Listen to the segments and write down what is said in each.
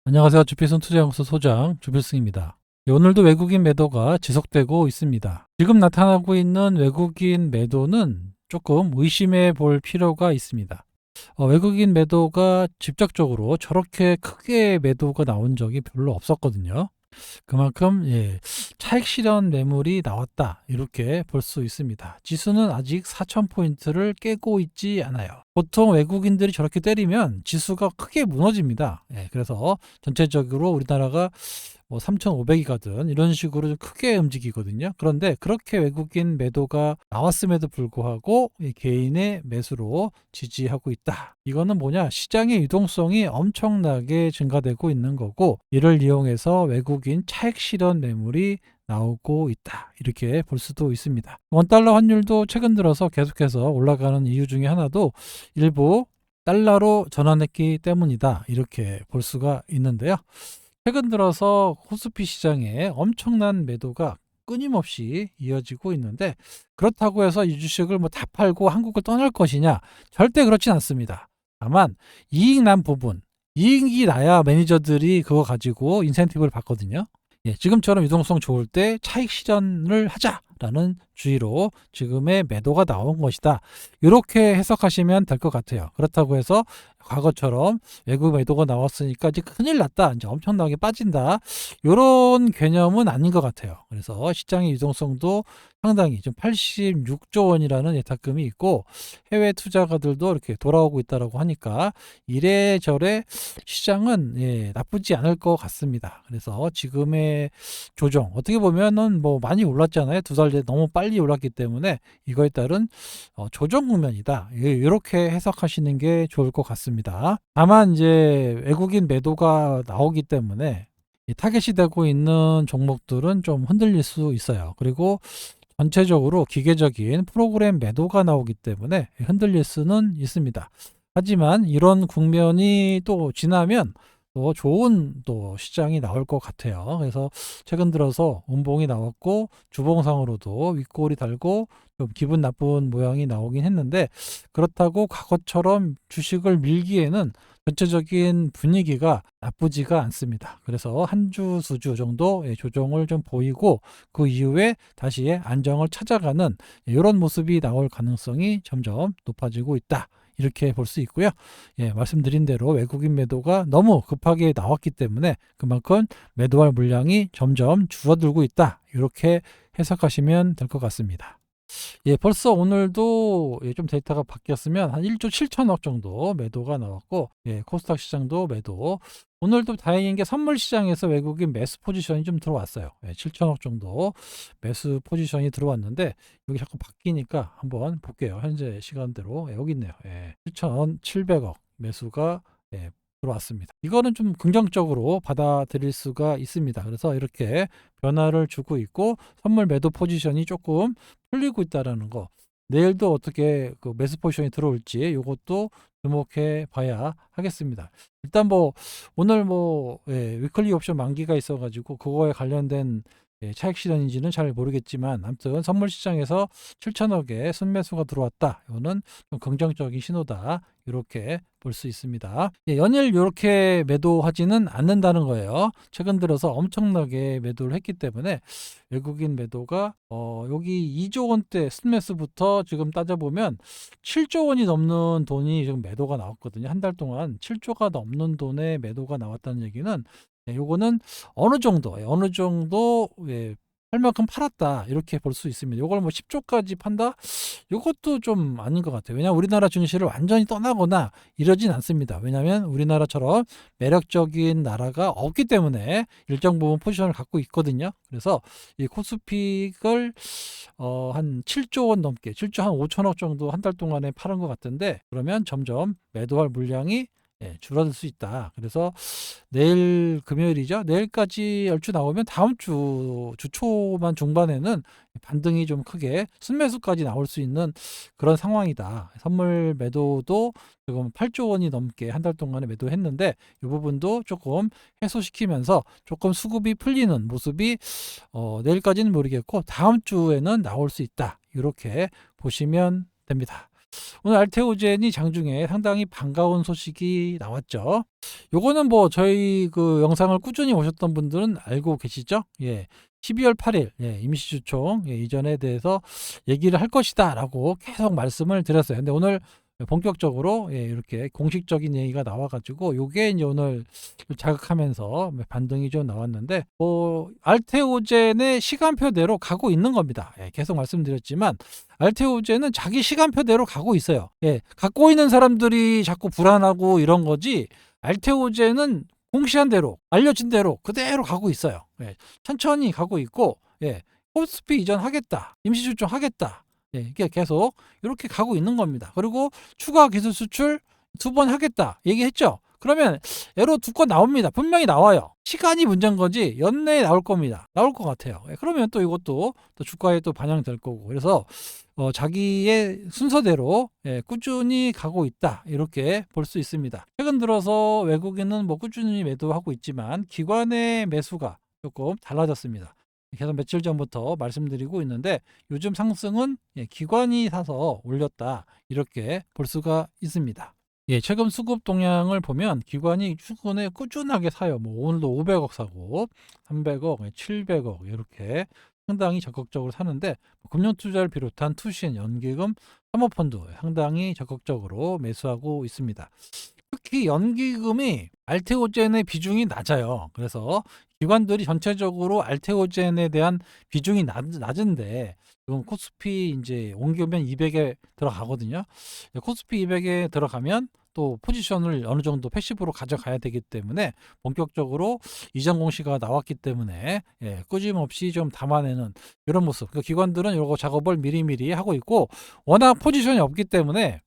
안녕하세요. 주필승 투자연구소 소장 주필승입니다. 오늘도 외국인 매도가 지속되고 있습니다. 지금 나타나고 있는 외국인 매도는 조금 의심해 볼 필요가 있습니다. 외국인 매도가 직접적으로 저렇게 크게 매도가 나온 적이 별로 없었거든요. 그만큼 차익 실현 매물이 나왔다 이렇게 볼 수 있습니다. 지수는 아직 4,000포인트를 깨고 있지 않아요. 보통 외국인들이 저렇게 때리면 지수가 크게 무너집니다. 그래서 전체적으로 우리나라가 뭐 3,500이 가든 이런 식으로 좀 크게 움직이거든요. 그런데 그렇게 외국인 매도가 나왔음에도 불구하고 이 개인의 매수로 지지하고 있다. 이거는 뭐냐? 시장의 유동성이 엄청나게 증가되고 있는 거고, 이를 이용해서 외국인 차익 실현 매물이 나오고 있다. 이렇게 볼 수도 있습니다. 원달러 환율도 최근 들어서 계속해서 올라가는 이유 중에 하나도 일부 달러로 전환했기 때문이다. 이렇게 볼 수가 있는데요. 최근 들어서 코스피 시장에 엄청난 매도가 끊임없이 이어지고 있는데, 그렇다고 해서 이 주식을 뭐 다 팔고 한국을 떠날 것이냐? 절대 그렇진 않습니다. 다만 이익 난 부분, 이익이 나야 매니저들이 그거 가지고 인센티브를 받거든요. 지금처럼 유동성 좋을 때 차익 실현을 하자라는 주의로 지금의 매도가 나온 것이다. 이렇게 해석하시면 될 것 같아요. 그렇다고 해서 과거처럼 외국 매도가 나왔으니까 이제 큰일 났다, 이제 엄청나게 빠진다, 이런 개념은 아닌 것 같아요. 그래서 시장의 유동성도 상당히 좀 86조 원이라는 예탁금이 있고, 해외 투자가들도 이렇게 돌아오고 있다라고 하니까 이래저래 시장은 나쁘지 않을 것 같습니다. 그래서 지금의 조정, 어떻게 보면은 뭐 많이 올랐잖아요. 두 달 전에 너무 빨리 올랐기 때문에 이거에 따른 조정 국면이다, 이렇게 해석하시는 게 좋을 것 같습니다. 다만 이제 외국인 매도가 나오기 때문에 이 타겟이 되고 있는 종목들은 좀 흔들릴 수 있어요. 그리고 전체적으로 기계적인 프로그램 매도가 나오기 때문에 흔들릴 수는 있습니다. 하지만 이런 국면이 또 지나면 또 좋은 또 시장이 나올 것 같아요. 그래서 최근 들어서 운봉이 나왔고, 주봉상으로도 윗골이 달고 좀 기분 나쁜 모양이 나오긴 했는데, 그렇다고 과거처럼 주식을 밀기에는 전체적인 분위기가 나쁘지가 않습니다. 그래서 한 주, 두 주 정도 조정을 좀 보이고, 그 이후에 다시 안정을 찾아가는 이런 모습이 나올 가능성이 점점 높아지고 있다, 이렇게 볼 수 있고요. 말씀드린 대로 외국인 매도가 너무 급하게 나왔기 때문에 그만큼 매도할 물량이 점점 줄어들고 있다, 이렇게 해석하시면 될 것 같습니다. 벌써 오늘도 좀 데이터가 바뀌었으면 한 1조 7천억 정도 매도가 나왔고, 코스닥 시장도 매도. 오늘도 다행인 게 선물 시장에서 외국인 매수 포지션이 좀 들어왔어요. 7천억 정도 매수 포지션이 들어왔는데, 여기 자꾸 바뀌니까 한번 볼게요. 현재 시간대로 여기 있네요. 7,700억 매수가 들어왔습니다. 이거는 좀 긍정적으로 받아들일 수가 있습니다. 그래서 이렇게 변화를 주고 있고, 선물 매도 포지션이 조금 풀리고 있다라는 거. 내일도 어떻게 그 매수 포지션이 들어올지 이것도 주목해 봐야 하겠습니다. 일단 뭐 오늘 위클리 옵션 만기가 있어가지고 그거에 관련된 차익 실현인지는 잘 모르겠지만, 아무튼 선물 시장에서 7천억의 순매수가 들어왔다, 이거는 좀 긍정적인 신호다, 이렇게 볼 수 있습니다. 연일 이렇게 매도하지는 않는다는 거예요. 최근 들어서 엄청나게 매도를 했기 때문에 외국인 매도가 여기 2조 원대 순매수부터 지금 따져보면 7조 원이 넘는 돈이 지금 매도가 나왔거든요. 한 달 동안 7조가 넘는 돈의 매도가 나왔다는 얘기는, 요거는 어느 정도 할 만큼 팔았다, 이렇게 볼 수 있습니다. 요걸 뭐 10조까지 판다? 요것도 좀 아닌 것 같아요. 왜냐하면 우리나라 증시를 완전히 떠나거나 이러진 않습니다. 왜냐하면 우리나라처럼 매력적인 나라가 없기 때문에 일정 부분 포지션을 갖고 있거든요. 그래서 이 코스픽을 한 7조 원 넘게, 7조 한 5천억 정도 한 달 동안에 팔은 것 같은데, 그러면 점점 매도할 물량이 줄어들 수 있다. 그래서 내일 금요일이죠. 내일까지 얼추 나오면 다음 주 주초만 중반에는 반등이 좀 크게 순매수까지 나올 수 있는 그런 상황이다. 선물 매도도 지금 8조 원이 넘게 한 달 동안에 매도했는데, 이 부분도 조금 해소시키면서 조금 수급이 풀리는 모습이 내일까지는 모르겠고 다음 주에는 나올 수 있다, 이렇게 보시면 됩니다. 오늘 알테오젠이 장중에 상당히 반가운 소식이 나왔죠. 요거는 뭐 저희 그 영상을 꾸준히 보셨던 분들은 알고 계시죠? 예. 12월 8일 임시주총 이전에 대해서 얘기를 할 것이다라고 계속 말씀을 드렸어요. 근데 오늘 본격적으로 이렇게 공식적인 얘기가 나와가지고 요게 이제 오늘 자극하면서 반등이 좀 나왔는데 알테오젠의 시간표대로 가고 있는 겁니다. 계속 말씀드렸지만 알테오젠은 자기 시간표대로 가고 있어요. 갖고 있는 사람들이 자꾸 불안하고 이런 거지 알테오젠은 공시한 대로 알려진 대로 그대로 가고 있어요. 천천히 가고 있고 코스피 이전하겠다, 임시주총 하겠다, 이게 계속 이렇게 가고 있는 겁니다. 그리고 추가 기술 수출 2번 하겠다 얘기했죠. 그러면 에러 2건 나옵니다. 분명히 나와요. 시간이 문제인 거지 연내에 나올 겁니다. 나올 것 같아요. 그러면 또 이것도 또 주가에 또 반영될 거고, 그래서 자기의 순서대로 꾸준히 가고 있다 이렇게 볼 수 있습니다. 최근 들어서 외국인은 뭐 꾸준히 매도하고 있지만 기관의 매수가 조금 달라졌습니다. 계속 며칠 전부터 말씀드리고 있는데 요즘 상승은 기관이 사서 올렸다 이렇게 볼 수가 있습니다. 최근 수급 동향을 보면 기관이 최근에 꾸준하게 사요. 뭐 오늘도 500억 사고 300억, 700억 이렇게 상당히 적극적으로 사는데 금융투자를 비롯한 투신, 연기금, 사모펀드 상당히 적극적으로 매수하고 있습니다. 특히 연기금이 알테오젠의 비중이 낮아요. 그래서 기관들이 전체적으로 알테오젠에 대한 비중이 낮은데 지금 코스피 이제 옮기면 200에 들어가거든요. 코스피 200에 들어가면 또 포지션을 어느 정도 패시브로 가져가야 되기 때문에 본격적으로 이전 공시가 나왔기 때문에 끄짐없이 좀 담아내는 이런 모습. 그러니까 기관들은 이거 작업을 미리미리 하고 있고 워낙 포지션이 없기 때문에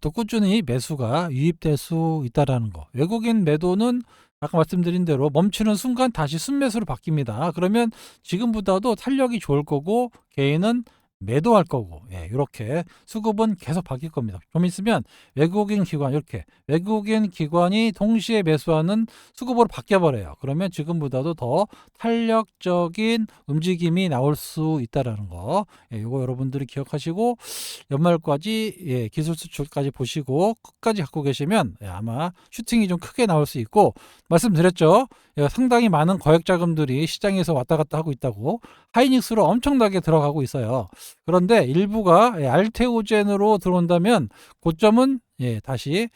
또 꾸준히 매수가 유입될 수 있다라는 거. 외국인 매도는 아까 말씀드린 대로 멈추는 순간 다시 순매수로 바뀝니다. 그러면 지금보다도 탄력이 좋을 거고 개인은 매도할 거고 이렇게 수급은 계속 바뀔 겁니다. 좀 있으면 외국인 기관 이렇게 외국인 기관이 동시에 매수하는 수급으로 바뀌어 버려요. 그러면 지금보다도 더 탄력적인 움직임이 나올 수 있다라는 거. 이거 여러분들이 기억하시고 연말까지 기술 수출까지 보시고 끝까지 갖고 계시면 아마 슈팅이 좀 크게 나올 수 있고, 말씀드렸죠. 상당히 많은 거액 자금들이 시장에서 왔다 갔다 하고 있다고 하이닉스로 엄청나게 들어가고 있어요. 그런데 일부가 알테오젠으로 들어온다면 고점은 다시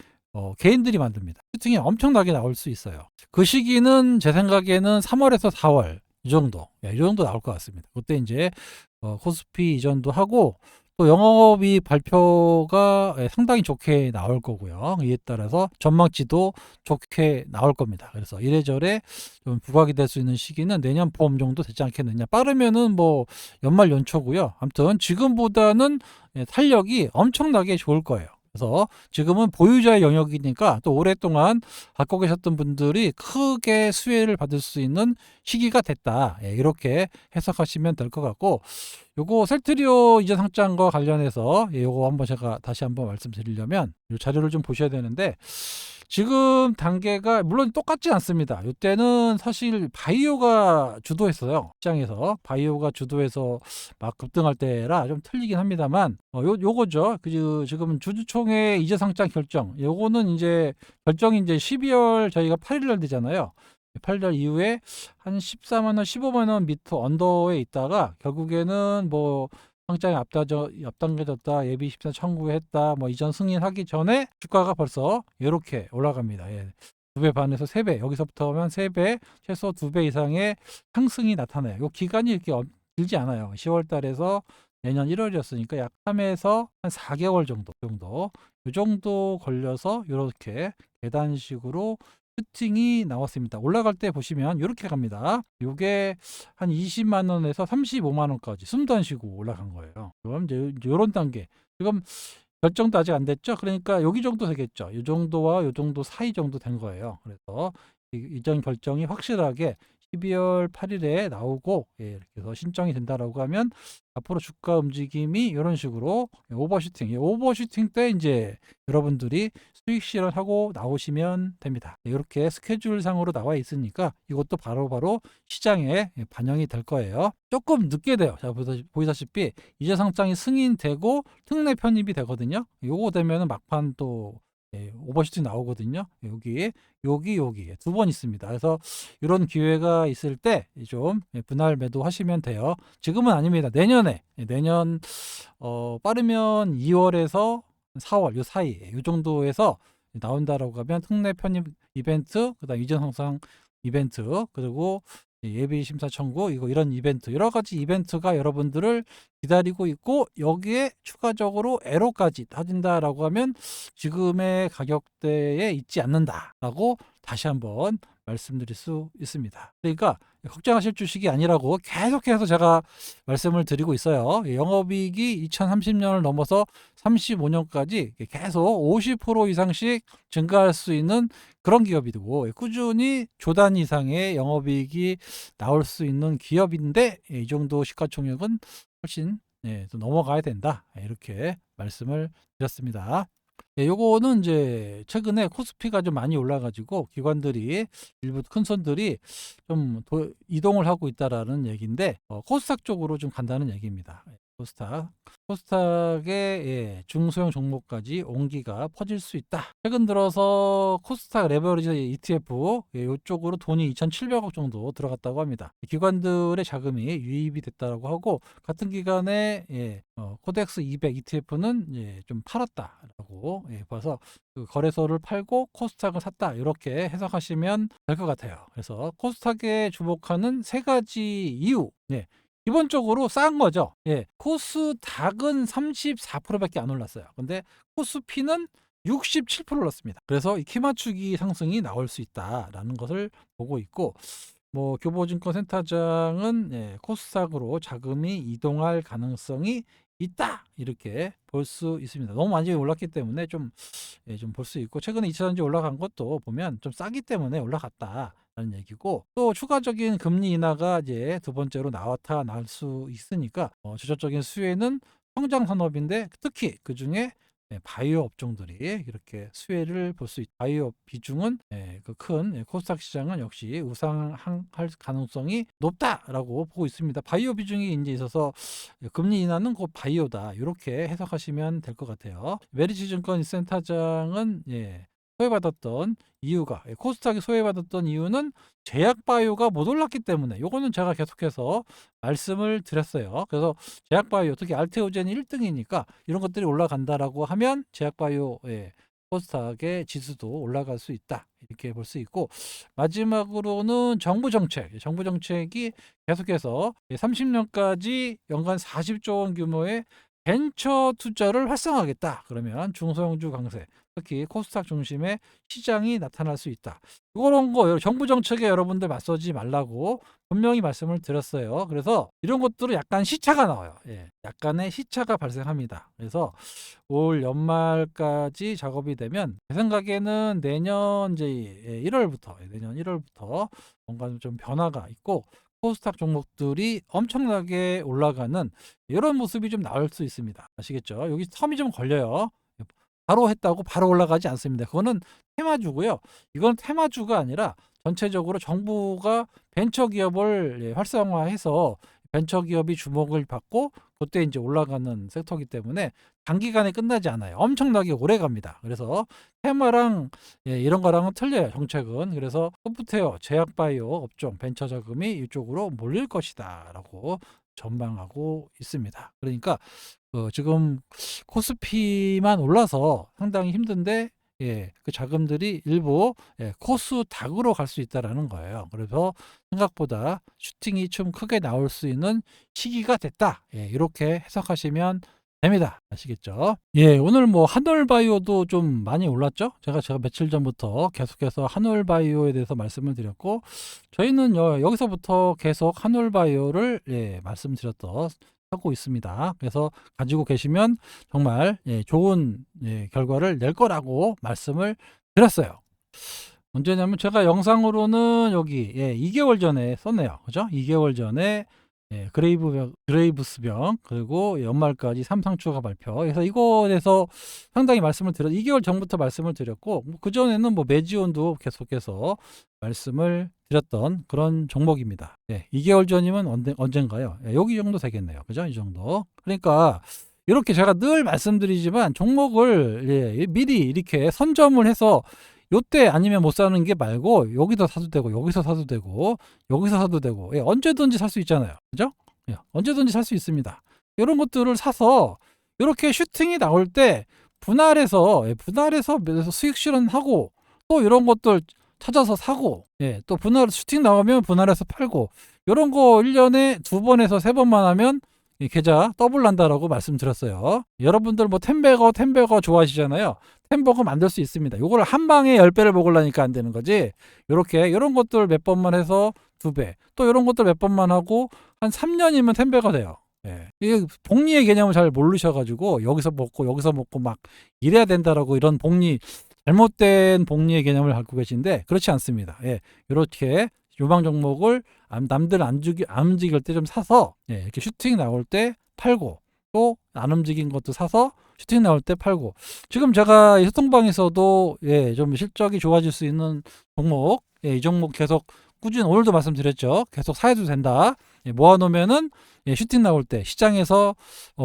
개인들이 만듭니다. 슈팅이 엄청나게 나올 수 있어요. 그 시기는 제 생각에는 3월에서 4월 이 정도 나올 것 같습니다. 그때 이제 코스피 이전도 하고 또 영업이익 발표가 상당히 좋게 나올 거고요. 이에 따라서 전망치도 좋게 나올 겁니다. 그래서 이래저래 좀 부각이 될 수 있는 시기는 내년 봄 정도 되지 않겠느냐. 빠르면은 뭐 연말 연초고요. 아무튼 지금보다는 탄력이 엄청나게 좋을 거예요. 그래서 지금은 보유자의 영역이니까 또 오랫동안 갖고 계셨던 분들이 크게 수혜를 받을 수 있는 시기가 됐다. 이렇게 해석하시면 될 것 같고, 요거 셀트리오 이전 상장과 관련해서 요거 한번 제가 다시 한번 말씀드리려면 이 자료를 좀 보셔야 되는데, 지금 단계가 물론 똑같지 않습니다. 이때는 사실 바이오가 주도했어요. 시장에서 바이오가 주도해서 막 급등할 때라 좀 틀리긴 합니다만 요거죠. 지금 주주총회 이전 상장 결정, 요거는 이제 결정이 이제 12월 저희가 8일 날 되잖아요. 8일 이후에 한 14만 원, 15만 원 밑에 언더에 있다가 결국에는 뭐 상장이 앞당겨졌다, 예비 심사 청구했다, 뭐 이전 승인하기 전에 주가가 벌써 이렇게 올라갑니다. 2배 반에서 3배, 여기서부터 하면 3배, 최소 2배 이상의 상승이 나타나요. 이 기간이 이렇게 길지 않아요. 10월 달에서 내년 1월이었으니까 약 3에서 한 4개월 정도, 이 정도 걸려서 이렇게 계단식으로 슈팅이 나왔습니다. 올라갈 때 보시면 이렇게 갑니다. 이게 한 20만 원에서 35만 원까지 숨도 안 쉬고 올라간 거예요. 그럼 이제 이런 단계. 지금 결정도 아직 안 됐죠. 그러니까 여기 정도 되겠죠. 이 정도와 이 정도 사이 정도 된 거예요. 그래서 이전 결정이 확실하게 12월 8일에 나오고 이렇게 해서 신청이 된다라고 하면 앞으로 주가 움직임이 이런 식으로 오버슈팅, 오버슈팅 때 이제 여러분들이 수익 실현하고 나오시면 됩니다. 이렇게 스케줄상으로 나와 있으니까 이것도 바로바로 시장에 반영이 될 거예요. 조금 늦게 돼요. 자, 보이다시피 이제 상장이 승인되고 특례 편입이 되거든요. 요거 되면은 막판 또 오버슈팅 나오거든요. 여기 두 번 있습니다. 그래서 이런 기회가 있을 때 좀 분할 매도하시면 돼요. 지금은 아닙니다. 내년 빠르면 2월에서 4월 요 사이 요 정도에서 나온다라고 하면 특례 편입 이벤트, 그다음 이전 상장 이벤트, 그리고 예비 심사 청구 이런 이벤트 여러 가지 이벤트가 여러분들을 기다리고 있고 여기에 추가적으로 에러까지 터진다라고 하면 지금의 가격대에 있지 않는다라고 다시 한번 말씀드릴 수 있습니다. 그러니까 걱정하실 주식이 아니라고 계속해서 제가 말씀을 드리고 있어요. 영업이익이 2030년을 넘어서 35년까지 계속 50% 이상씩 증가할 수 있는 그런 기업이고 꾸준히 조단 이상의 영업이익이 나올 수 있는 기업인데 이 정도 시가총액은 훨씬 좀 넘어가야 된다. 이렇게 말씀을 드렸습니다. 요거는 이제 최근에 코스피가 좀 많이 올라가지고 기관들이 일부 큰 손들이 좀 이동을 하고 있다라는 얘기인데 코스닥 쪽으로 좀 간다는 얘기입니다. 코스닥의 중소형 종목까지 온기가 퍼질 수 있다. 최근 들어서 코스닥 레버리지 ETF 이쪽으로 돈이 2,700억 정도 들어갔다고 합니다. 기관들의 자금이 유입이 됐다고 하고 같은 기간에 코덱스 200 ETF는 좀 팔았다라고 봐서 그 거래소를 팔고 코스닥을 샀다 이렇게 해석하시면 될 것 같아요. 그래서 코스닥에 주목하는 세 가지 이유. 기본적으로 싼 거죠. 코스닥은 34%밖에 안 올랐어요. 근데 코스피는 67% 올랐습니다. 그래서 이 키맞추기 상승이 나올 수 있다라는 것을 보고 있고 교보증권센터장은 코스닥으로 자금이 이동할 가능성이 있다 이렇게 볼 수 있습니다. 너무 많이 올랐기 때문에 좀 볼 수 있고 최근에 2차전지 올라간 것도 보면 좀 싸기 때문에 올라갔다라는 얘기고 또 추가적인 금리 인하가 이제 두 번째로 나타날 수 있으니까 주저적인 수혜는 성장 산업인데 특히 그 중에 바이오 업종들이 이렇게 수혜를 볼 수 있다. 바이오 비중은 그 큰 코스닥 시장은 역시 우상할 가능성이 높다라고 보고 있습니다. 바이오 비중이 이제 있어서 금리 인하는 곧 바이오다 이렇게 해석하시면 될 것 같아요. 메리츠증권 센터장은 소외받았던 이유가 코스닥이 소외받았던 이유는 제약바이오가 못 올랐기 때문에 요거는 제가 계속해서 말씀을 드렸어요. 그래서 제약바이오 특히 알테오젠이 1등이니까 이런 것들이 올라간다라고 하면 제약바이오 코스닥의 지수도 올라갈 수 있다 이렇게 볼 수 있고 마지막으로는 정부 정책이 계속해서 30년까지 연간 40조 원 규모의 벤처 투자를 활성화하겠다. 그러면 중소형주 강세, 특히 코스닥 중심의 시장이 나타날 수 있다. 이런 거 정부 정책에 여러분들 맞서지 말라고 분명히 말씀을 드렸어요. 그래서 이런 것들은 약간 시차가 나와요. 약간의 시차가 발생합니다. 그래서 올 연말까지 작업이 되면 제 생각에는 내년 이제 1월부터 뭔가 좀 변화가 있고 코스닥 종목들이 엄청나게 올라가는 이런 모습이 좀 나올 수 있습니다. 아시겠죠? 여기 텀이 좀 걸려요. 바로 했다고 바로 올라가지 않습니다. 그거는 테마주고요. 이건 테마주가 아니라 전체적으로 정부가 벤처기업을 활성화해서 벤처기업이 주목을 받고 그때 이제 올라가는 섹터이기 때문에 단기간에 끝나지 않아요. 엄청나게 오래 갑니다. 그래서 테마랑 이런 거랑은 틀려요. 정책은. 그래서 소프트웨어, 제약바이오 업종 벤처 자금이 이쪽으로 몰릴 것이다 라고 전망하고 있습니다. 그러니까 지금 코스피만 올라서 상당히 힘든데 그 자금들이 일부 코스닥으로 갈 수 있다라는 거예요. 그래서 생각보다 슈팅이 좀 크게 나올 수 있는 시기가 됐다. 이렇게 해석하시면 됩니다. 아시겠죠? 오늘 한올바이오도 좀 많이 올랐죠? 제가 며칠 전부터 계속해서 한올바이오에 대해서 말씀을 드렸고 저희는 여기서부터 계속 한올바이오를 말씀드렸던 하고 있습니다. 그래서 가지고 계시면 정말 좋은 결과를 낼 거라고 말씀을 드렸어요. 언제냐면 제가 영상으로는 여기 2개월 전에 썼네요. 그죠? 2개월 전에 그레이브스병 그리고 연말까지 삼상추가 발표. 그래서 이거에 대해서 상당히 말씀을 2개월 전부터 말씀을 드렸고 그전에는 뭐 메지온도 계속해서 말씀을 드렸던 그런 종목입니다. 2개월 전이면 언젠가요? 여기 정도 되겠네요. 그죠? 이 정도. 그러니까 이렇게 제가 늘 말씀드리지만 종목을 미리 이렇게 선점을 해서 요때 아니면 못 사는 게 말고 여기서 사도 되고 여기서 사도 되고 여기서 사도 되고 언제든지 살 수 있잖아요. 그죠? 언제든지 살 수 있습니다. 이런 것들을 사서 이렇게 슈팅이 나올 때 분할해서 수익 실현하고 또 이런 것들 찾아서 사고 또 슈팅 나오면 분할해서 팔고 이런 거 1년에 2번에서 3번만 하면 이 계좌 더블 난다라고 말씀드렸어요. 여러분들 뭐 템버거 좋아하시잖아요. 템버거 만들 수 있습니다. 요거를 한 방에 10배를 먹으려니까 안 되는 거지. 요렇게 이런 것들 몇 번만 해서 2배. 또 이런 것들 몇 번만 하고 한 3년이면 템버가 돼요. 이게 복리의 개념을 잘 모르셔가지고 여기서 먹고 막 이래야 된다라고 이런 잘못된 복리의 개념을 갖고 계신데 그렇지 않습니다. 이렇게 요방 종목을 남들 안 움직일 때 좀 사서 이렇게 슈팅 나올 때 팔고 또 안 움직인 것도 사서 슈팅 나올 때 팔고 지금 제가 이 소통방에서도 좀 실적이 좋아질 수 있는 종목 이 종목 계속 꾸준히 오늘도 말씀드렸죠. 계속 사해도 된다. 모아놓으면은 슈팅 나올 때 시장에서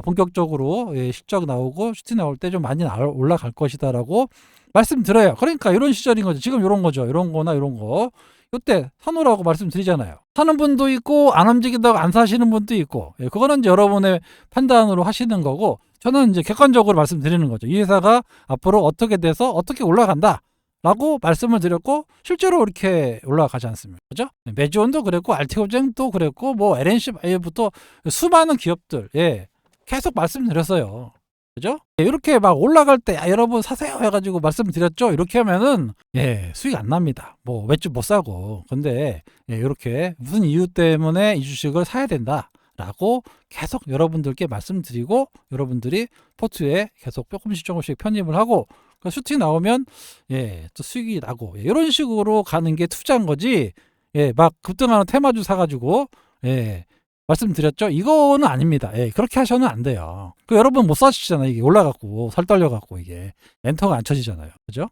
본격적으로 실적 나오고 슈팅 나올 때 좀 많이 올라갈 것이다라고 말씀드려요. 그러니까 이런 시절인 거죠. 지금 이런 거죠. 이런 거나 이런 거. 이때 사놓으라고 말씀드리잖아요. 사는 분도 있고 안 움직인다고 안 사시는 분도 있고 그거는 이제 여러분의 판단으로 하시는 거고 저는 이제 객관적으로 말씀드리는 거죠. 이 회사가 앞으로 어떻게 돼서 어떻게 올라간다 라고 말씀을 드렸고 실제로 이렇게 올라가지 않습니까? 그죠? 메지온도 그랬고 알테오젠도 그랬고 뭐 LNC 바이오부터 수많은 기업들 계속 말씀드렸어요. 그죠? 이렇게 막 올라갈 때 여러분 사세요 해가지고 말씀드렸죠. 이렇게 하면은 수익 안 납니다. 뭐 외주 못 사고. 근데 이렇게 무슨 이유 때문에 이 주식을 사야 된다라고 계속 여러분들께 말씀드리고 여러분들이 포트에 계속 조금씩 편입을 하고 슈팅 나오면 또 수익이 나고 이런 식으로 가는 게 투자인 거지. 막 급등하는 테마주 사가지고 말씀드렸죠. 이거는 아닙니다. 그렇게 하셔는 안 돼요. 여러분 못 사시잖아요. 이게 올라갖고 살 떨려갖고 이게 엔터가 안 쳐지잖아요. 그죠?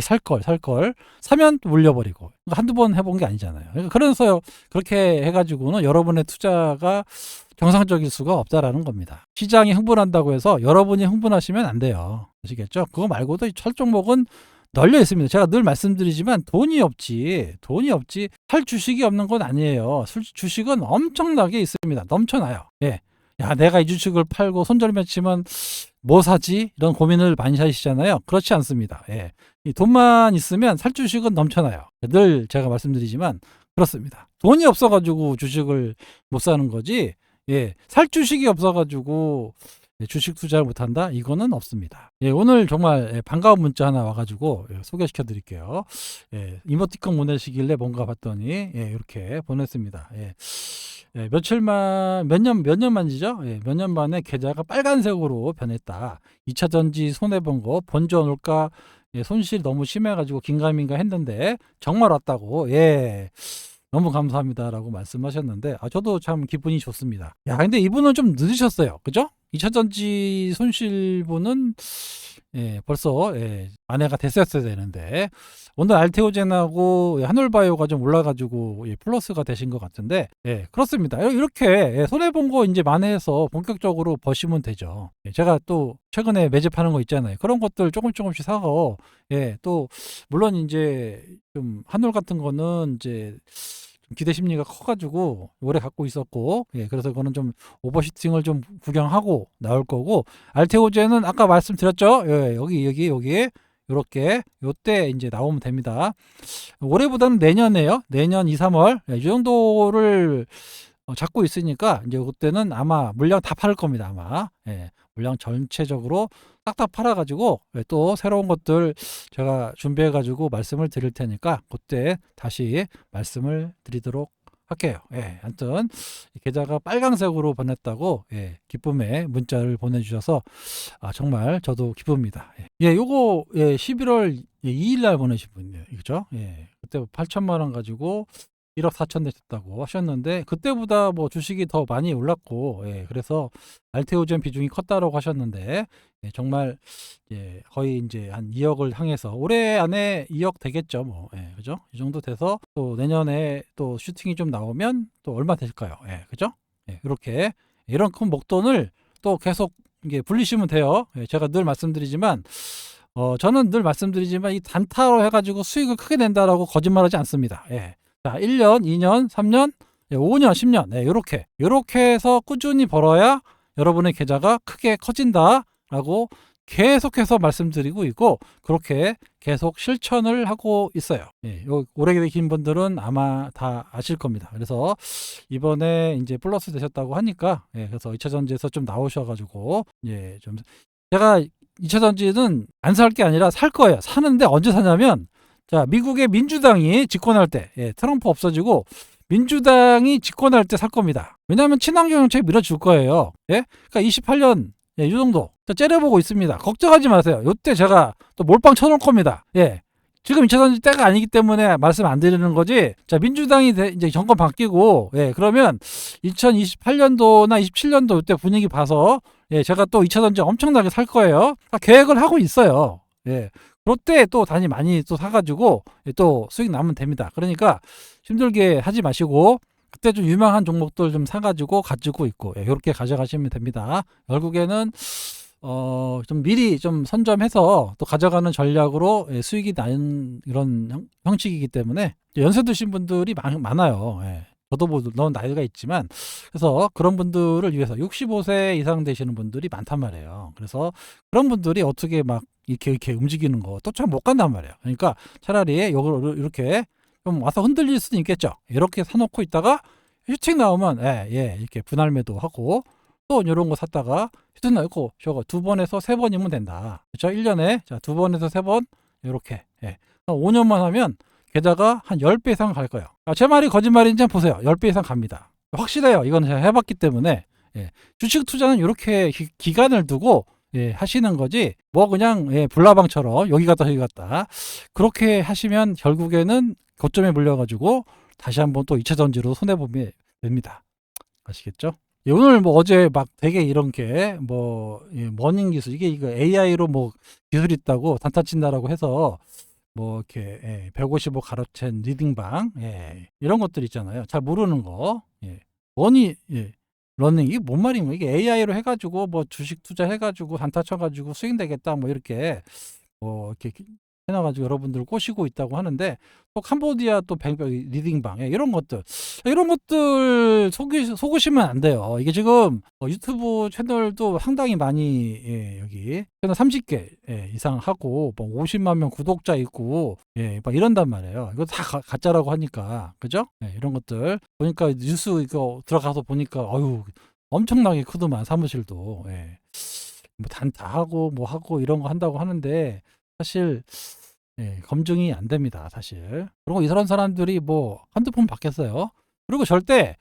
살걸 사면 물려버리고 한두 번 해본 게 아니잖아요. 그래서 그렇게 해가지고는 여러분의 투자가 정상적일 수가 없다라는 겁니다. 시장이 흥분한다고 해서 여러분이 흥분하시면 안 돼요. 아시겠죠? 그거 말고도 철 종목은 널려 있습니다. 제가 늘 말씀드리지만 돈이 없지 살 주식이 없는 건 아니에요. 주식은 엄청나게 있습니다. 넘쳐나요. 야, 내가 이 주식을 팔고 손절매 치면 뭐 사지? 이런 고민을 많이 하시잖아요. 그렇지 않습니다. 이 돈만 있으면 살 주식은 넘쳐나요. 늘 제가 말씀드리지만 그렇습니다. 돈이 없어가지고 주식을 못 사는 거지. 살 주식이 없어가지고 주식 투자를 못한다? 이거는 없습니다. 오늘 정말 반가운 문자 하나 와가지고 소개시켜 드릴게요. 이모티콘 보내시길래 뭔가 봤더니 이렇게 보냈습니다. 몇 년 만이죠? 몇 년 만에 계좌가 빨간색으로 변했다. 2차전지 손해본 거 본전 올까 손실이 너무 심해가지고 긴가민가 했는데 정말 왔다고. 너무 감사합니다라고 말씀하셨는데 저도 참 기분이 좋습니다. 야, 근데 이분은 좀 늦으셨어요. 그죠? 2차전지 손실분은 벌써 만회가 됐었어야 되는데 오늘 알테오젠하고 한올바이오가 좀 올라가지고 플러스가 되신 것 같은데 그렇습니다. 이렇게 손해본 거 이제 만회해서 본격적으로 버시면 되죠. 제가 또 최근에 매집하는 거 있잖아요. 그런 것들 조금씩 사고 또 물론 이제 좀 한올 같은 거는 이제 기대 심리가 커가지고 오래 갖고 있었고 그래서 그거는 좀 오버슈팅을 좀 구경하고 나올 거고 알테오젠은 아까 말씀드렸죠. 여기 요렇게 요때 이제 나오면 됩니다. 올해보다는 내년에요. 내년 2, 3월 이 정도를 잡고 있으니까 이제 그때는 아마 물량 다 팔을 겁니다. 아마 물량 전체적으로 딱딱 팔아가지고 또 새로운 것들 제가 준비해가지고 말씀을 드릴 테니까 그때 다시 말씀을 드리도록 할게요. 예, 아무튼 계좌가 빨강색으로 변했다고 기쁨의 문자를 보내주셔서 정말 저도 기쁩니다. 요거 11월 2일 날 보내신 분이에요. 그죠? 그때 8천만 원 가지고 1억 4천 되셨다고 하셨는데 그때보다 뭐 주식이 더 많이 올랐고 그래서 알테오젠 비중이 컸다라고 하셨는데 정말 거의 이제 한 2억을 향해서 올해 안에 2억 되겠죠. 뭐 그죠? 이 정도 돼서 또 내년에 또 슈팅이 좀 나오면 또 얼마 될까요? 그죠? 이렇게 이런 큰 목돈을 또 계속 이게 불리시면 돼요. 제가 늘 말씀드리지만 저는 늘 말씀드리지만 이 단타로 해가지고 수익을 크게 낸다라고 거짓말하지 않습니다. 자, 1년, 2년, 3년, 5년, 10년, 요렇게 해서 꾸준히 벌어야 여러분의 계좌가 크게 커진다라고 계속해서 말씀드리고 있고 그렇게 계속 실천을 하고 있어요. 오래 계신 분들은 아마 다 아실 겁니다. 그래서 이번에 이제 플러스 되셨다고 하니까 그래서 2차전지에서 좀 나오셔가지고 좀 제가 2차전지는 안 살 게 아니라 살 거예요. 사는데 언제 사냐면 자, 미국의 민주당이 집권할 때, 트럼프 없어지고 민주당이 집권할 때 살 겁니다. 왜냐하면 친환경 정책 밀어줄 거예요. 그러니까 28년 이 정도 째려보고 있습니다. 걱정하지 마세요. 요때 제가 또 몰빵 쳐놓을 겁니다. 지금 2차전지 때가 아니기 때문에 말씀 안 드리는 거지. 자, 민주당이 이제 정권 바뀌고, 그러면 2028년도나 27년도 이때 분위기 봐서, 제가 또 2차전지 엄청나게 살 거예요. 계획을 하고 있어요. 그럴 때 또 단위 많이 또 사가지고 또 수익 나면 됩니다. 그러니까 힘들게 하지 마시고 그때 좀 유명한 종목들 좀 사가지고 가지고 있고 이렇게 가져가시면 됩니다. 결국에는 좀 미리 좀 선점해서 또 가져가는 전략으로 수익이 나는 이런 형식이기 때문에 연세 드신 분들이 많아요. 저도 뭐 너무 나이가 있지만 그래서 그런 분들을 위해서 65세 이상 되시는 분들이 많단 말이에요. 그래서 그런 분들이 어떻게 막 이렇게 움직이는 거 또 참 못 간단 말이에요. 그러니까 차라리 이걸 이렇게 좀 와서 흔들릴 수도 있겠죠. 이렇게 사놓고 있다가 휴팅 나오면 이렇게 분할 매도하고 또 이런 거 샀다가 휴팅 나고 저거 2번에서 3번이면 된다. 그렇죠? 1년에 자 2번에서 3번 이렇게 5년만 하면 게다가 한 10배 이상 갈 거예요. 제 말이 거짓말인지 보세요. 10배 이상 갑니다. 확실해요. 이건 제가 해봤기 때문에 주식 투자는 이렇게 기간을 두고 하시는 거지 뭐 그냥 불나방처럼 여기 갔다 여기 갔다 그렇게 하시면 결국에는 고점에 물려가지고 다시 한번 또 2차전지로 손해보면 됩니다. 아시겠죠? 오늘 뭐 어제 막 되게 이런 게 뭐 머닝 기술 이거 AI로 뭐 기술 있다고 단타 친다라고 해서 뭐 이렇게 155 가로챈 리딩방 이런 것들 있잖아요. 잘 모르는 거 머니 러닝 이게 뭔 말인가 이게 AI로 해가지고 뭐 주식 투자 해가지고 단타 쳐가지고 수익 되겠다 뭐 이렇게 이렇게 해놔가지고 여러분들 꼬시고 있다고 하는데 또 캄보디아 또 리딩방 이런 것들 속으시면 안 돼요. 이게 지금 유튜브 채널도 상당히 많이 여기 채널 30개 이상 하고 뭐 50만 명 구독자 있고 막 이런단 말이에요. 이거 다 가짜라고 하니까 그죠? 이런 것들 보니까 뉴스 이거 들어가서 보니까 엄청나게 크더만 사무실도 뭐 단타하고 뭐 하고 이런 거 한다고 하는데 사실 검증이 안 됩니다. 사실. 그리고 이런 사람들이 뭐 한두 푼 받겠어요. 그리고 절대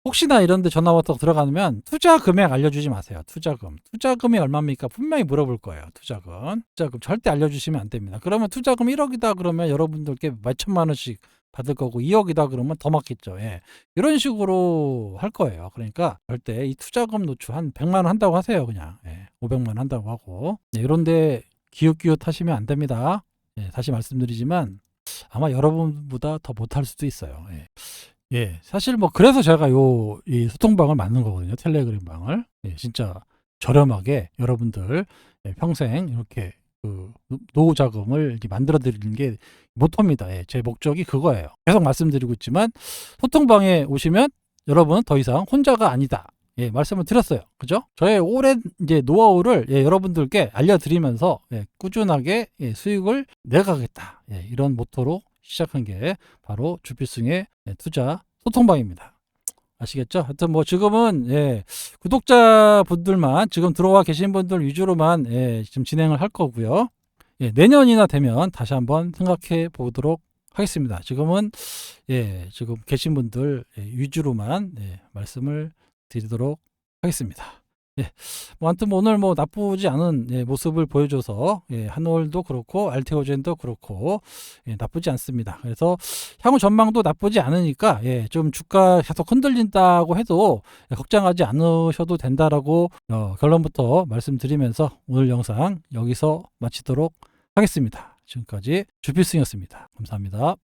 혹시나 이런 데 전화 왔다고 들어가면 투자 금액 알려주지 마세요. 투자금이 얼마입니까? 분명히 물어볼 거예요. 투자금 절대 알려주시면 안 됩니다. 그러면 투자금 1억이다 그러면 여러분들께 몇 천만 원씩 받을 거고 2억이다 그러면 더 맞겠죠. 이런 식으로 할 거예요. 그러니까 절대 이 투자금 노출 한 100만 원 한다고 하세요. 그냥 500만 원 한다고 하고 이런데 기웃기웃 하시면 안 됩니다. 다시 말씀드리지만 아마 여러분보다 더 못할 수도 있어요. 사실 뭐 그래서 제가 이 소통방을 만든 거거든요. 텔레그램 방을 진짜 저렴하게 여러분들 평생 이렇게 그 노후 자금을 이렇게 만들어 드리는 게 모토입니다. 제 목적이 그거예요. 계속 말씀드리고 있지만 소통방에 오시면 여러분은 더 이상 혼자가 아니다. 말씀을 드렸어요. 그죠? 저의 오랜 이제 노하우를 여러분들께 알려드리면서 꾸준하게 수익을 내가겠다. 이런 모토로 시작한 게 바로 주필승의 투자 소통방입니다. 아시겠죠? 하여튼 뭐 지금은 구독자분들만 지금 들어와 계신 분들 위주로만 지금 진행을 할 거고요. 내년이나 되면 다시 한번 생각해 보도록 하겠습니다. 지금은 지금 계신 분들 위주로만 말씀을 드리도록 하겠습니다. 아무튼 오늘 나쁘지 않은 모습을 보여줘서 한올도 그렇고 알테오젠도 그렇고 나쁘지 않습니다. 그래서 향후 전망도 나쁘지 않으니까 좀 주가 계속 흔들린다고 해도 걱정하지 않으셔도 된다라고 결론부터 말씀드리면서 오늘 영상 여기서 마치도록 하겠습니다. 지금까지 주필승이었습니다. 감사합니다.